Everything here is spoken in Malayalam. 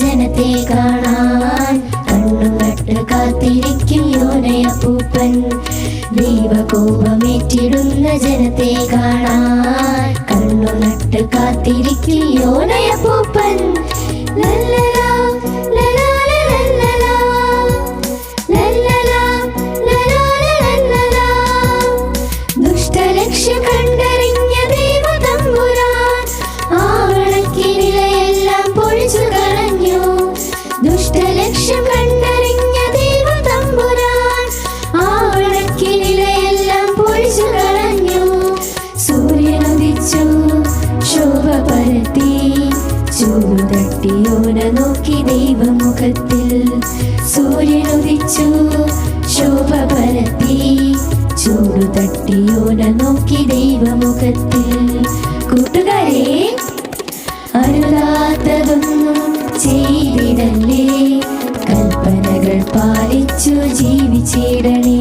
ജനത്തെ കാണാൻ കണ്ണും നട്ട് കാത്തിരിക്കും യോനയപ്പൂപ്പൻ. ദൈവകോപമേറ്റിടുന്ന ജനത്തെ കാണാൻ കണ്ണും നട്ട് കാത്തിരിക്കും യോനയപ്പൂപ്പൻ. ലല്ലലാ ലലാല ലല്ലലാ ലല്ലലാ ലലാല ലല്ലലാ. ദുഷ്ടലക്ഷ്യം കണ്ടറിഞ്ഞ ദൈവതമ്പുരാൻ ആവണക്കിനിലയെല്ലാം പൊഴിച്ചു കളഞ്ഞു. ദുഷ്ടലക്ഷ്യം കണ്ടറിഞ്ഞ ദൈവതമ്പുരാൻ ആവണക്കിനിലയെല്ലാം പൊഴിച്ചു കളഞ്ഞു. സൂര്യനുദിച്ചു ശോഭ പരത്തി ചൂടു തട്ടിയോന നോക്കി ദൈവമുഖത്തിൽ. സൂര്യനുദിച്ചു ശോഭ പരത്തി ചൂടു തട്ടിയോന നോക്കി ദൈവമുഖത്തിൽ. കൂട്ടുകാരെ, അരുതാത്തതൊന്നും ചെയ്തിടല്ലേ, കൽപ്പനകൾ പാലിച്ചു ജീവിച്ചിടണേ.